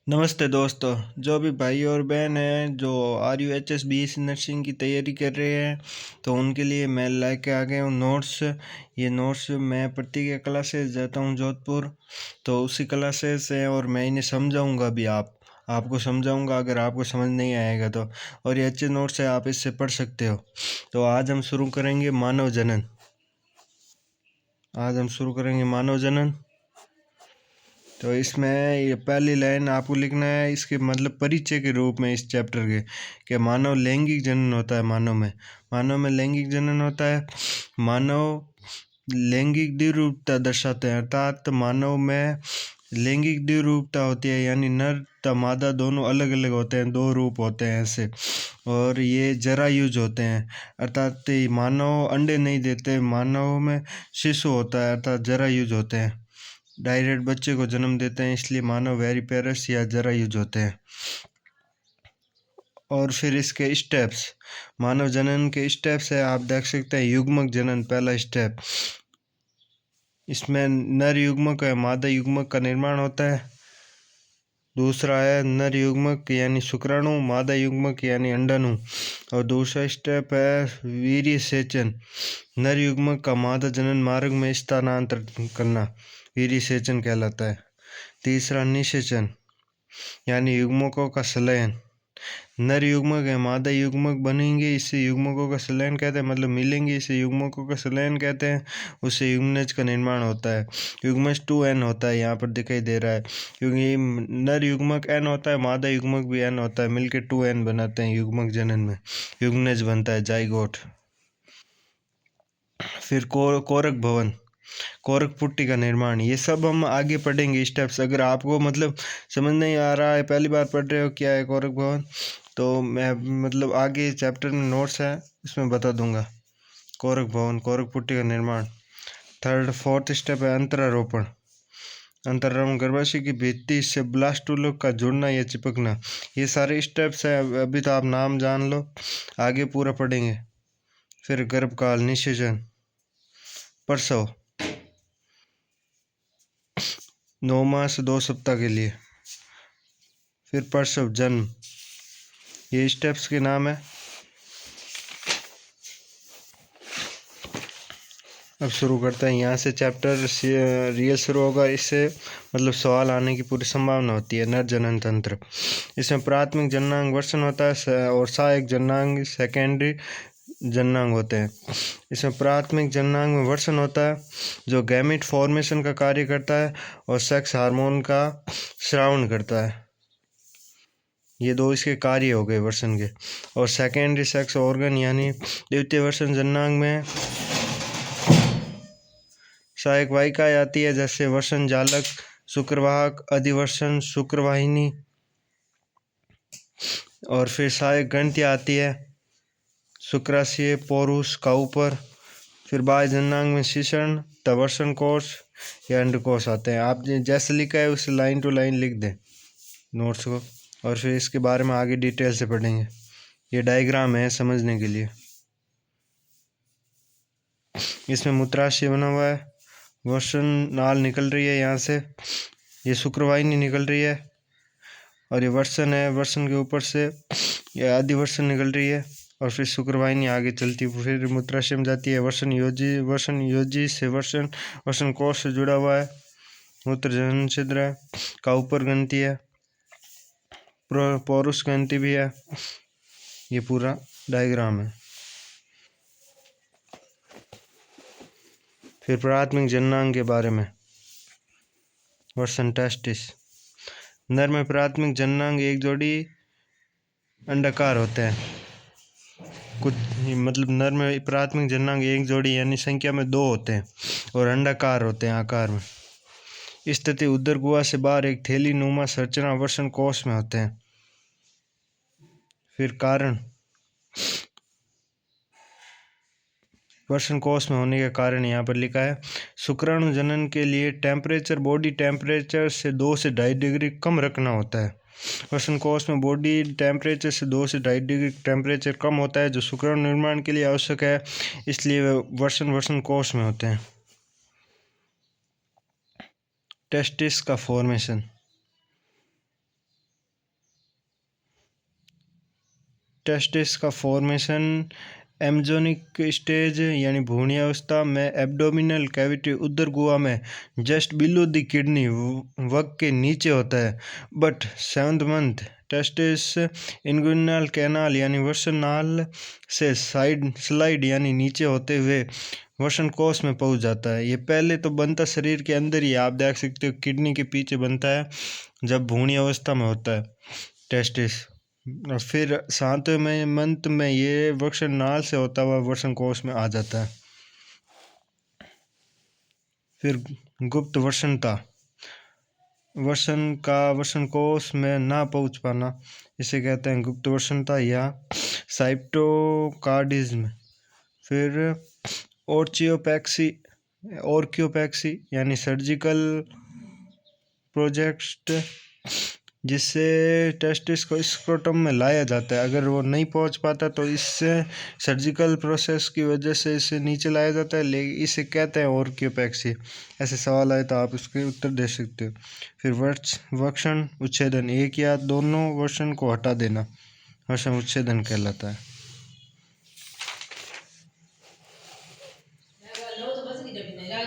नमस्ते दोस्तों। जो भी भाई और बहन हैं जो RUHS BSc नर्सिंग की तैयारी कर रहे हैं तो उनके लिए मैं लेके आ गया हूँ नोट्स। ये नोट्स मैं प्रतिज्ञा क्लासेस जाता हूँ जोधपुर, तो उसी क्लासेस से और मैं इन्हें समझाऊंगा भी। आपको समझाऊंगा अगर आपको समझ नहीं आएगा तो। और ये अच्छे नोट्स है, आप इससे पढ़ सकते हो। तो आज हम शुरू करेंगे मानव जनन। तो इसमें ये पहली लाइन आपको लिखना है, इसके मतलब परिचय के रूप में इस चैप्टर के कि मानव लैंगिक जनन होता है। मानव में लैंगिक जनन होता है। मानव लैंगिक द्विरूपता दर्शाते हैं, अर्थात मानव में लैंगिक द्विरूपता होती है, यानी नर तथा मादा दोनों अलग अलग होते हैं, दो रूप होते हैं ऐसे। और ये जरायुज होते हैं, अर्थात ये मानव अंडे नहीं देते। मानव में शिशु होता है अर्थात जरायुज होते हैं, डायरेक्ट बच्चे को जन्म देते हैं, इसलिए मानव वेरिपेरस या जरायुज होते हैं। और फिर इसके स्टेप्स, मानव जनन के स्टेप्स है, आप देख सकते हैं। युग्मक जनन पहला स्टेप, इसमें नर युग्मक है मादा युग्मक का निर्माण होता है। दूसरा है नर युग्मक यानी शुक्राणु, मादा युग्मक यानी अंडाणु। और दूसरा स्टेप है वीर्य सेचन, नर युग्मक का मादा जनन मार्ग में स्थानांतरण करना, वीर्य सेचन कहलाता है। तीसरा निषेचन यानी युग्मकों का संलयन, नर युग्मक है मादा युग्मक बनेंगे, इसे युग्मकों का संलयन कहते हैं, मतलब मिलेंगे, इसे युग्मकों का संलयन कहते हैं, उससे युग्मनज का निर्माण होता है। युग्मज 2n होता है, यहाँ पर दिखाई दे रहा है, क्योंकि नर युग्मक n होता है, मादा युग्मक भी n होता है, मिलकर 2n बनाते हैं युग्मक जनन में, युग्मनज बनता है, जाइगोट। फिर कोरक भवन, कोरक पुट्टी का निर्माण, ये सब हम आगे पढ़ेंगे स्टेप्स। अगर आपको मतलब समझ नहीं आ रहा है, पहली बार पढ़ रहे हो क्या है कोरक भवन, तो मैं मतलब आगे चैप्टर में नोट्स है इसमें बता दूंगा। कोरक भवन, कोरक पुट्टी का निर्माण। फोर्थ स्टेप है अंतरारोपण, अंतरारोपण गर्भाशय की भित्ति से ब्लास्टुलों का जुड़ना या चिपकना। ये सारे स्टेप्स है, अभी तो आप नाम जान लो, आगे पूरा पढ़ेंगे। फिर गर्भकाल, निषेचन, प्रसव 9 माह से 2 सप्ताह के लिए। फिर प्रसव, जन्म, ये स्टेप्स के नाम है। अब शुरू करते हैं, यहाँ से चैप्टर रियल शुरू होगा। इससे मतलब सवाल आने की पूरी संभावना होती है। नर जनन तंत्र, इसमें प्राथमिक जननांग वर्षण होता है और सहायक जननांग सेकेंडरी जननांग होते हैं। इसमें प्राथमिक जननांग में वर्षण होता है जो गैमेट फॉर्मेशन का कार्य करता है और सेक्स हार्मोन का स्रावण करता है। ये दो इसके कार्य हो गए वर्षण के। और सेकेंडरी सेक्स ऑर्गन यानी द्वितीय वर्षण जननांग में सहायक वाहिकाएं आती है, जैसे वर्षण जालक, शुक्रवाहक, अधिवर्षण शुक्रवाहिनी। और फिर सहायक ग्रंथियाँ आती है, शुक्राशय, पौरुष का ऊपर। फिर बाह्य जननांग में शिशण, तवर्षण कोष या अंडकोष आते हैं। आप जैसे लिखा है उसे लाइन टू लाइन लिख दें नोट्स को, और फिर इसके बारे में आगे डिटेल से पढ़ेंगे। ये डायग्राम है समझने के लिए। इसमें मूत्राशय बना हुआ है, वर्षण नाल निकल रही है यहाँ से, ये शुक्रवाहिनी निकल रही है, और ये वर्षण है, वर्षण के ऊपर से ये आदि वर्षण निकल रही है, और फिर शुक्रवाहिनी आगे चलती है, फिर मूत्राशय में जाती है। वर्षण योजी से वर्षण कोष से जुड़ा हुआ है, मूत्र जनन छिद्र है, का ऊपर ग्रंथि है, पौरुष ग्रंथि भी है। ये पूरा डायग्राम है। फिर प्राथमिक जननांग के बारे में, वर्षण टेस्टिस, नर में प्राथमिक जननांग एक जोड़ी अंडाकार होते हैं। कुछ मतलब नर में प्राथमिक जननांग एक जोड़ी यानी संख्या में 2 होते हैं और अंडाकार होते हैं आकार में। स्थिति उदर गुहा से बाहर एक थैली नुमा संरचना वर्षण कोष में होते हैं। फिर कारण, वर्षण कोष में होने का कारण यहाँ पर लिखा है, शुक्राणु जनन के लिए टेम्परेचर बॉडी टेम्परेचर से 2 से 2.5 डिग्री कम रखना होता है। वर्षण कोष में बॉडी टेम्परेचर से 2 से 2.5 डिग्री टेम्परेचर कम होता है, जो शुक्राणु निर्माण के लिए आवश्यक है, इसलिए वे वर्षण कोष में होते हैं। टेस्टिस का फॉर्मेशन, टेस्टिस का फॉर्मेशन एम्ब्रियोनिक स्टेज यानी भ्रूणीय अवस्था में एब्डोमिनल कैविटी उदर गुहा में जस्ट बिलो द किडनी वक के नीचे होता है। But 7th month testis inguinal canal यानी वसन नाल से स्लाइड यानी नीचे होते हुए वसन कोष में पहुंच जाता है। ये पहले तो बनता शरीर के अंदर ही, आप देख सकते हो किडनी के पीछे बनता है जब भ्रूणीय अवस्था में होता है टेस्टिस। और फिर 7वें मंथ में ये वसन नाल से होता हुआ वसन कोष में आ जाता है। फिर गुप्त वसनता, वसन कोष में ना पहुंच पाना, इसे कहते हैं गुप्त वसनता या साइटोकार्डिज्म। फिर ऑर्कियोपैक्सी यानी सर्जिकल प्रोजेक्ट, जिससे टेस्टिस को स्क्रोटम में लाया जाता है। अगर वो नहीं पहुंच पाता तो इससे सर्जिकल प्रोसेस की वजह से इसे नीचे लाया जाता है, लेकिन इसे कहते हैं ऑर्कियोपैक्सी। ऐसे सवाल आए तो आप इसके उत्तर दे सकते हो। फिर वसन उच्छेदन, एक या दोनों वसन को हटा देना वसन उच्छेदन कहलाता है।